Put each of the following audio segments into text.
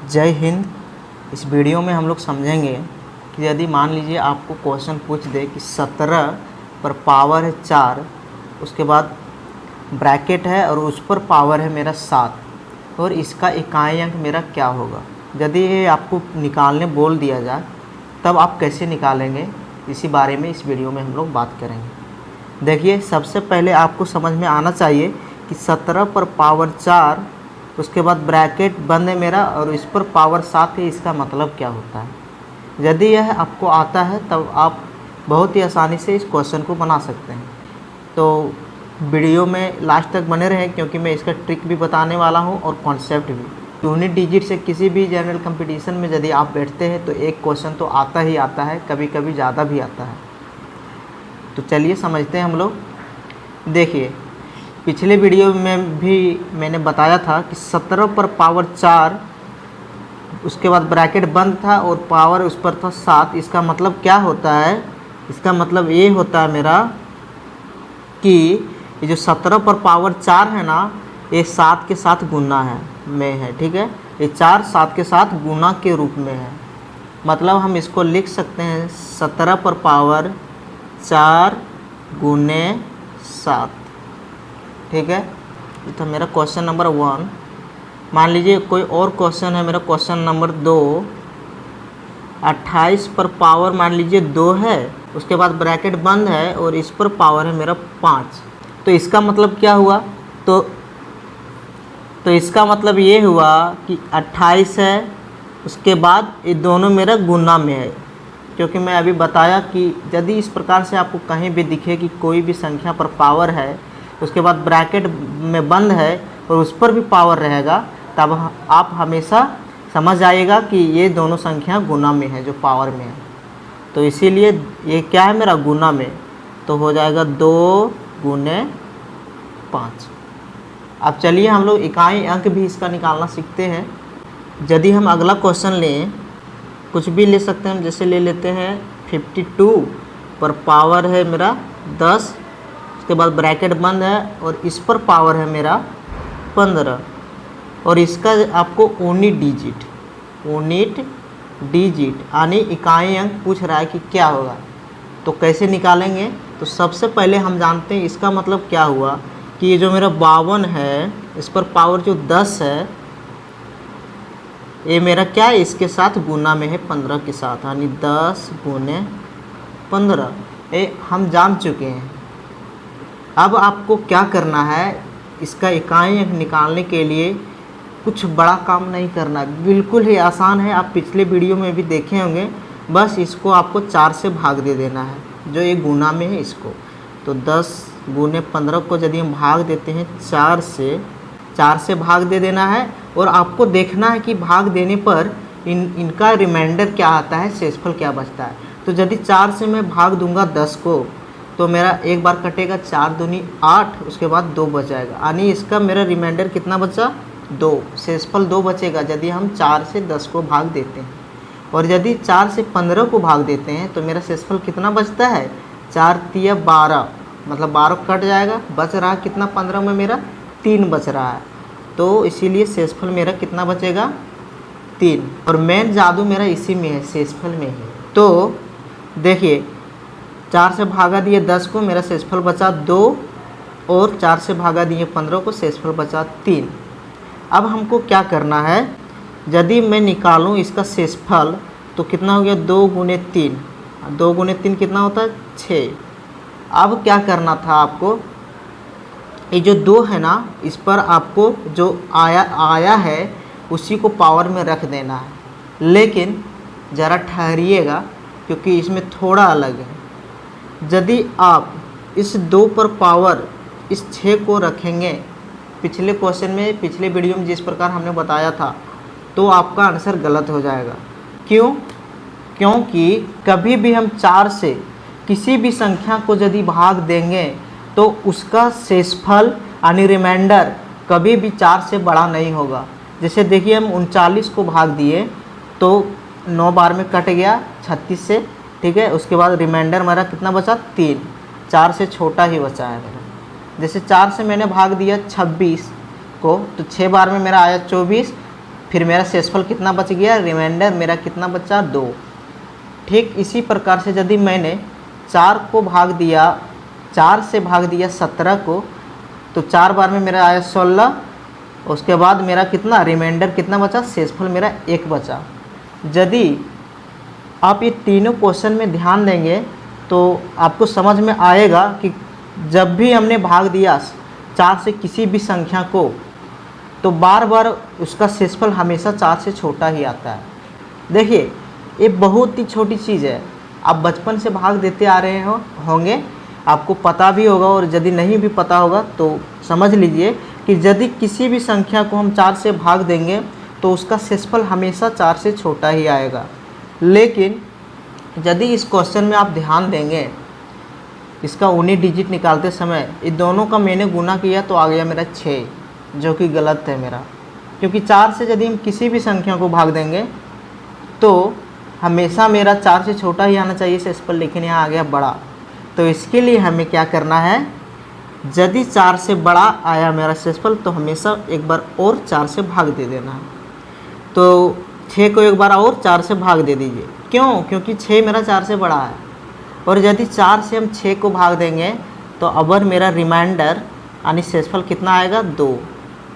जय हिंद। इस वीडियो में हम लोग समझेंगे कि यदि मान लीजिए आपको क्वेश्चन पूछ दे कि 17 पर पावर है 4, उसके बाद ब्रैकेट है और उस पर पावर है मेरा 7 और इसका इकाई अंक मेरा क्या होगा। यदि ये आपको निकालने बोल दिया जाए तब आप कैसे निकालेंगे, इसी बारे में इस वीडियो में हम लोग बात करेंगे। देखिए, सबसे पहले आपको समझ में आना चाहिए कि 17 पर पावर 4, उसके बाद ब्रैकेट बंद है मेरा और इस पर पावर 7 है, इसका मतलब क्या होता है। यदि यह आपको आता है तब आप बहुत ही आसानी से इस क्वेश्चन को बना सकते हैं। तो वीडियो में लास्ट तक बने रहें, क्योंकि मैं इसका ट्रिक भी बताने वाला हूं और कॉन्सेप्ट भी। यूनिट डिजिट से किसी भी जनरल कंपटीशन में यदि आप बैठते हैं तो एक क्वेश्चन तो आता ही आता है, कभी कभी ज़्यादा भी आता है। तो चलिए समझते हैं हम लोग। देखिए, पिछले वीडियो में भी मैंने बताया था कि 17 पर पावर 4, उसके बाद ब्रैकेट बंद था और पावर उस पर था 7। इसका मतलब क्या होता है, इसका मतलब ये होता है मेरा कि ये जो 17 पर पावर 4 है ना, ये 7 के साथ गुना है, ठीक है। ये 4 7 के साथ गुना के रूप में है। मतलब हम इसको लिख सकते हैं 17 पर पावर 4 गुने 7, ठीक है। तो मेरा क्वेश्चन नंबर 1। मान लीजिए कोई और क्वेश्चन है मेरा, क्वेश्चन नंबर 2। 28 पर पावर मान लीजिए 2 है, उसके बाद ब्रैकेट बंद है और इस पर पावर है मेरा 5। तो इसका मतलब क्या हुआ, तो इसका मतलब ये हुआ कि 28 है, उसके बाद ये दोनों मेरा गुना में है। क्योंकि मैं अभी बताया कि यदि इस प्रकार से आपको कहीं भी दिखे कि कोई भी संख्या पर पावर है, उसके बाद ब्रैकेट में बंद है और उस पर भी पावर रहेगा, तब आप हमेशा समझ आइएगा कि ये दोनों संख्या गुना में है, जो पावर में है। तो इसीलिए ये क्या है मेरा, गुना में। तो हो जाएगा 2 गुने 5। अब चलिए हम लोग इकाई अंक भी इसका निकालना सीखते हैं। यदि हम अगला क्वेश्चन लें, कुछ भी ले सकते हैं, जैसे ले लेते हैं 52 पर पावर है मेरा 10, उसके बाद ब्रैकेट बंद है और इस पर पावर है मेरा 15 और इसका आपको यूनिट डिजिट यानी इकाई अंक पूछ रहा है कि क्या होगा। तो कैसे निकालेंगे, तो सबसे पहले हम जानते हैं इसका मतलब क्या हुआ कि ये जो मेरा 52 है, इस पर पावर जो 10 है, ये मेरा क्या है, इसके साथ गुना में है 15 के साथ, यानी 10 गुने 15। ये हम जान चुके हैं। अब आपको क्या करना है, इसका इकाई अंक निकालने के लिए कुछ बड़ा काम नहीं करना, बिल्कुल ही आसान है। आप पिछले वीडियो में भी देखे होंगे। बस इसको आपको 4 से भाग दे देना है, जो ये गुना में है इसको। तो 10 गुने 15 को यदि हम भाग देते हैं 4 से भाग दे देना है। और आपको देखना है कि भाग देने पर इनका रिमाइंडर क्या आता है, शेषफल क्या बचता है। तो यदि 4 से मैं भाग दूंगा 10 को, तो मेरा एक बार कटेगा, 4 दूनी 8, उसके बाद 2 बच जाएगा, यानी इसका मेरा रिमाइंडर कितना बचा, 2। शेषफल 2 बचेगा यदि हम 4 से 10 को भाग देते हैं। और यदि 4 से 15 को भाग देते हैं तो मेरा शेषफल कितना बचता है, 4 तिया 12, मतलब 12 कट जाएगा, बच रहा है कितना 15 में मेरा 3 बच रहा है। तो इसीलिए शेषफल मेरा कितना बचेगा, 3। और मेन जादू मेरा इसी में है, शेषफल में ही। तो देखिए, 4 से भागा दिए 10 को, मेरा शेषफल बचा 2 और 4 से भागा दिए 15 को, शेषफल बचा 3। अब हमको क्या करना है, यदि मैं निकालूं इसका शेषफल तो कितना हो गया, 2 गुने 3। 2 गुने 3 कितना होता है, 6। अब क्या करना था आपको, ये जो 2 है ना, इस पर आपको जो आया है उसी को पावर में रख देना है। लेकिन ज़रा ठहरिएगा, क्योंकि इसमें थोड़ा अलग है। यदि आप इस 2 पर पावर इस 6 को रखेंगे, पिछले क्वेश्चन में, पिछले वीडियो में जिस प्रकार हमने बताया था, तो आपका आंसर गलत हो जाएगा। क्यों, क्योंकि कभी भी हम 4 से किसी भी संख्या को यदि भाग देंगे तो उसका शेषफल यानी रिमाइंडर कभी भी 4 से बड़ा नहीं होगा। जैसे देखिए, हम 39 को भाग दिए तो 9 बार में कट गया 36 से, ठीक है। उसके बाद रिमाइंडर मेरा कितना बचा, 3। 4 से छोटा ही बचा है मेरा। जैसे 4 से मैंने भाग दिया 26 को, तो 6 बार में मेरा आया 24, फिर मेरा शेषफल कितना बच गया, रिमाइंडर मेरा कितना बचा, 2। ठीक इसी प्रकार से यदि मैंने 4 को भाग दिया, 4 से भाग दिया 17 को, तो 4 बार में मेरा आया 16। उसके बाद मेरा कितना रिमाइंडर कितना बचा, शेषफल मेरा 1 बचा। यदि आप ये तीनों क्वेश्चन में ध्यान देंगे तो आपको समझ में आएगा कि जब भी हमने भाग दिया 4 से किसी भी संख्या को, तो बार बार उसका शेषफल हमेशा 4 से छोटा ही आता है। देखिए ये बहुत ही छोटी चीज़ है, आप बचपन से भाग देते आ रहे होंगे, आपको पता भी होगा, और यदि नहीं भी पता होगा तो समझ लीजिए कि यदि किसी भी संख्या को हम 4 से भाग देंगे तो उसका शेषफल हमेशा 4 से छोटा ही आएगा। लेकिन यदि इस क्वेश्चन में आप ध्यान देंगे, इसका 19 डिजिट निकालते समय इन दोनों का मैंने गुना किया तो आ गया मेरा 6, जो कि गलत है मेरा, क्योंकि 4 से यदि हम किसी भी संख्या को भाग देंगे तो हमेशा मेरा 4 से छोटा ही आना चाहिए शेषफल, लेकिन यहाँ आ गया बड़ा। तो इसके लिए हमें क्या करना है, यदि 4 से बड़ा आया मेरा शेषफल तो हमेशा एक बार और 4 से भाग दे देना है। तो 6 को एक बार और 4 से भाग दे दीजिए। क्यों? क्योंकि 6 मेरा 4 से बड़ा है, और यदि 4 से हम 6 को भाग देंगे तो अबर मेरा रिमाइंडर यानी शेषफल कितना आएगा, 2,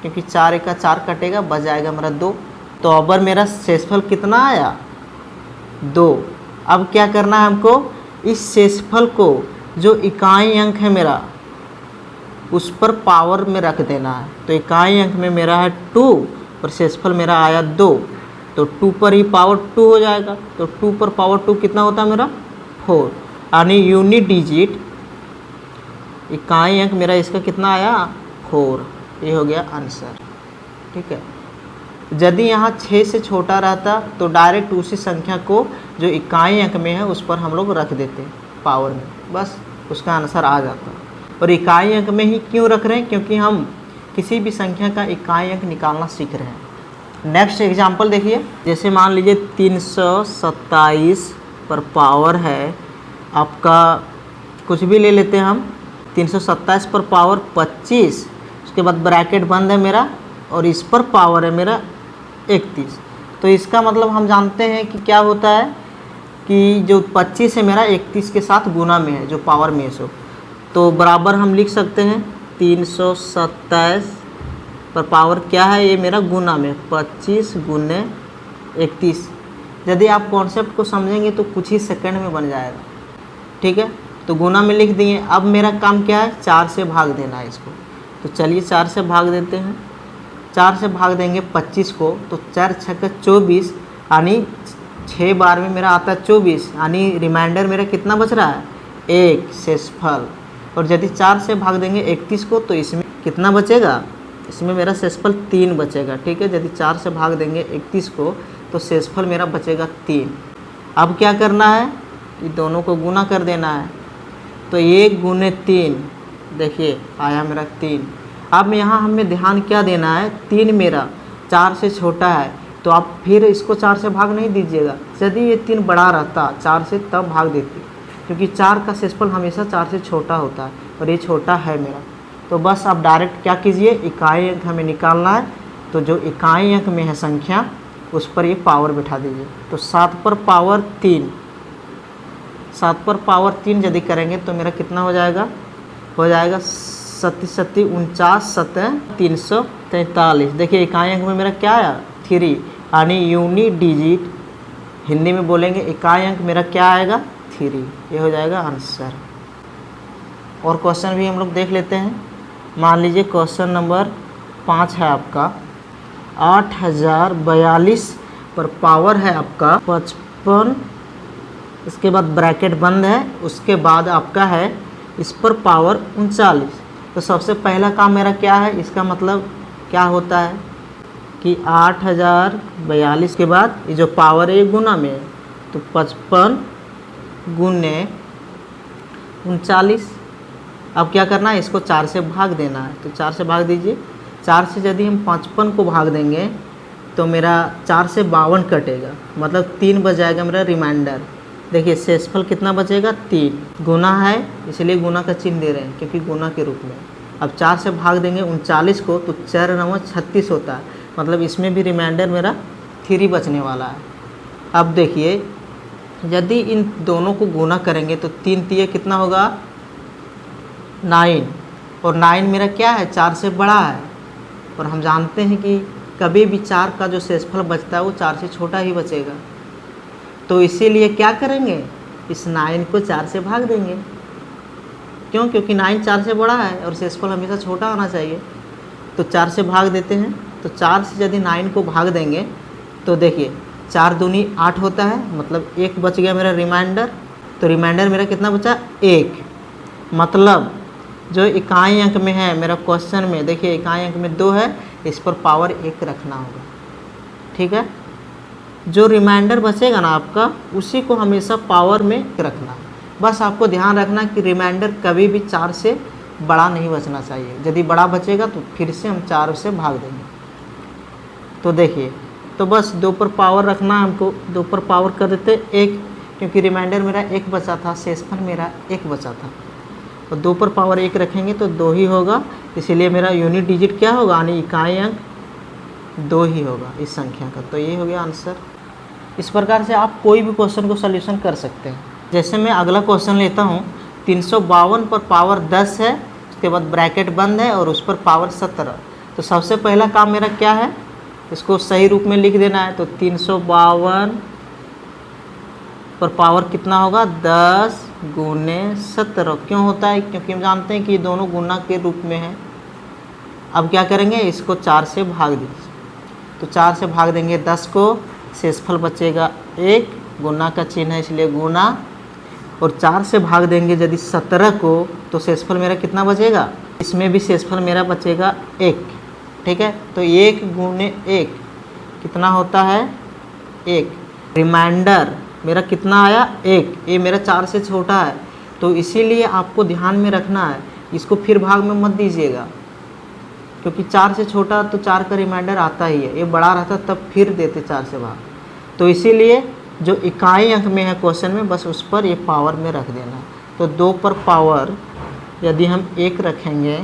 क्योंकि 4 एक का 4 कटेगा, बच जाएगा मेरा 2। तो अबर मेरा शेषफल कितना आया, 2। अब क्या करना है हमको, इस शेषफल को जो इकाई अंक है मेरा उस पर पावर में रख देना है। तो इकाई अंक में मेरा है 2 और शेषफल मेरा आया 2, तो 2 पर ही पावर 2 हो जाएगा। तो 2 पर पावर 2 कितना होता है मेरा, 4, यानी यूनिट डिजिट इकाई अंक मेरा इसका कितना आया, 4। ये हो गया आंसर। ठीक है, यदि यहाँ 6 से छोटा रहता तो डायरेक्ट उसी संख्या को जो इकाई अंक में है उस पर हम लोग रख देते पावर में, बस उसका आंसर आ जाता। और इकाई अंक में ही क्यों रख रहे हैं, क्योंकि हम किसी भी संख्या का इकाई अंक निकालना सीख रहे हैं। नेक्स्ट एग्जांपल देखिए, जैसे मान लीजिए 327 पर पावर है आपका, कुछ भी ले लेते हैं हम, 327 पर पावर 25, उसके बाद ब्रैकेट बंद है मेरा, और इस पर पावर है मेरा 31। तो इसका मतलब हम जानते हैं कि क्या होता है कि जो 25 है मेरा 31 के साथ गुना में है, जो पावर में है सो, तो बराबर हम लिख सकते हैं 327 पर पावर क्या है, ये मेरा गुना में 25 गुने 31। यदि आप कॉन्सेप्ट को समझेंगे तो कुछ ही सेकंड में बन जाएगा। ठीक है, तो गुना में लिख दिए। अब मेरा काम क्या है, 4 से भाग देना है इसको। तो चलिए 4 से भाग देते हैं। 4 से भाग देंगे 25 को, तो 4 छक्का 24, यानी 6 बार में मेरा आता है 24, यानी रिमाइंडर मेरा कितना बच रहा है, 1 शेषफल। और यदि 4 से भाग देंगे 31 को तो इसमें कितना बचेगा, इसमें मेरा शेषफल 3 बचेगा। ठीक है, यदि 4 से भाग देंगे 31 को तो शेषफल मेरा बचेगा 3। अब क्या करना है, ये दोनों को गुना कर देना है। तो 1 गुने 3, देखिए आया मेरा 3। अब यहाँ हमें ध्यान क्या देना है, 3 मेरा 4 से छोटा है, तो आप फिर इसको 4 से भाग नहीं दीजिएगा। यदि ये 3 बड़ा रहता 4 से तब भाग देती, क्योंकि 4 का शेषफल हमेशा 4 से छोटा होता है, और ये छोटा है मेरा। तो बस आप डायरेक्ट क्या कीजिए, इकाई अंक हमें निकालना है, तो जो इकाई अंक में है संख्या उस पर ये पावर बिठा दीजिए। तो 7 पर पावर 3, 7 पर पावर 3 यदि करेंगे तो मेरा कितना हो जाएगा, 7 7 49 7 343। देखिए इकाई अंक में मेरा क्या आया, 3, यानी यूनिट डिजिट हिंदी में बोलेंगे इकाई अंक मेरा क्या आएगा, 3। ये हो जाएगा आंसर। और क्वेश्चन भी हम लोग देख लेते हैं। मान लीजिए क्वेश्चन नंबर 5 है आपका, 8042 पर पावर है आपका 55, इसके बाद ब्रैकेट बंद है, उसके बाद आपका है इस पर पावर 39। तो सबसे पहला काम मेरा क्या है, इसका मतलब क्या होता है कि 8042 के बाद ये जो पावर है ये गुना में है, तो 55 गुने 39। अब क्या करना है, इसको 4 से भाग देना है। तो 4 से भाग दीजिए। 4 से यदि हम 55 को भाग देंगे तो मेरा 4 से 52 कटेगा, मतलब 3 बच जाएगा मेरा रिमाइंडर। देखिए शेषफल कितना बचेगा, 3। गुना है इसलिए गुना का चिन्ह दे रहे हैं, क्योंकि गुना के रूप में। अब 4 से भाग देंगे 39 को, तो 4 9 36 होता है, मतलब इसमें भी रिमाइंडर मेरा 3 बचने वाला है। अब देखिए यदि इन दोनों को गुना करेंगे तो 3 तिये कितना होगा 9, और 9 मेरा क्या है 4 से बड़ा है, और हम जानते हैं कि कभी भी 4 का जो शेषफल बचता है वो 4 से छोटा ही बचेगा। तो इसीलिए क्या करेंगे, इस 9 को 4 से भाग देंगे। क्यों? क्योंकि 9 4 से बड़ा है और शेषफल हमेशा छोटा होना चाहिए। तो 4 से भाग देते हैं। तो 4 से यदि 9 को भाग देंगे तो देखिए 4 दूनी 8 होता है, मतलब 1 बच गया मेरा रिमाइंडर। तो रिमाइंडर मेरा कितना बचा 1। मतलब जो इकाई अंक में है मेरा क्वेश्चन में, देखिए इकाई अंक में 2 है, इस पर पावर 1 रखना होगा। ठीक है, जो रिमाइंडर बचेगा ना आपका उसी को हमेशा पावर में रखना। बस आपको ध्यान रखना कि रिमाइंडर कभी भी 4 से बड़ा नहीं बचना चाहिए। यदि बड़ा बचेगा तो फिर से हम 4 से भाग देंगे। तो देखिए, तो बस 2 पर पावर रखना, हमको 2 पर पावर कर देते 1, क्योंकि रिमाइंडर मेरा 1 बचा था, शेषफल मेरा 1 बचा था। तो 2 पर पावर 1 रखेंगे तो 2 ही होगा, इसीलिए मेरा यूनिट डिजिट क्या होगा, यानी इकाई अंक 2 ही होगा इस संख्या का। तो ये हो गया आंसर। इस प्रकार से आप कोई भी क्वेश्चन को सॉल्यूशन कर सकते हैं। जैसे मैं अगला क्वेश्चन लेता हूँ, 352 पर पावर 10 है, उसके बाद ब्रैकेट बंद है और उस पर पावर 17। तो सबसे पहला काम मेरा क्या है, इसको सही रूप में लिख देना है। तो 352 पर पावर कितना होगा 10 गुने 17। क्यों होता है, क्योंकि हम जानते हैं कि ये दोनों गुना के रूप में है। अब क्या करेंगे, इसको 4 से भाग दीजिए। तो 4 से भाग देंगे 10 को, शेषफल बचेगा 1, गुना का चिन्ह है इसलिए गुना, और 4 से भाग देंगे यदि 17 को तो शेषफल मेरा कितना बचेगा, इसमें भी शेषफल मेरा बचेगा 1। ठीक है, तो 1 गुने 1 कितना होता है 1। रिमाइंडर मेरा कितना आया 1, ये मेरा 4 से छोटा है, तो इसीलिए आपको ध्यान में रखना है, इसको फिर भाग में मत दीजिएगा, क्योंकि 4 से छोटा तो 4 का रिमाइंडर आता ही है, ये बड़ा रहता तब फिर देते 4 से भाग। तो इसीलिए जो इकाई अंक में है क्वेश्चन में, बस उस पर ये पावर में रख देना। तो 2 पर पावर यदि हम 1 रखेंगे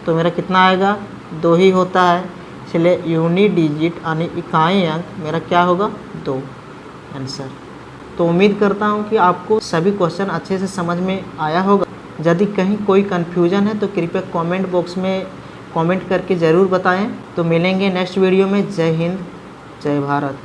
तो मेरा कितना आएगा 2 ही होता है, इसलिए यूनिट डिजिट यानी इकाई अंक मेरा क्या होगा 2 आंसर। तो उम्मीद करता हूँ कि आपको सभी क्वेश्चन अच्छे से समझ में आया होगा। यदि कहीं कोई कन्फ्यूजन है तो कृपया कमेंट बॉक्स में कमेंट करके ज़रूर बताएं। तो मिलेंगे नेक्स्ट वीडियो में। जय हिंद, जय भारत।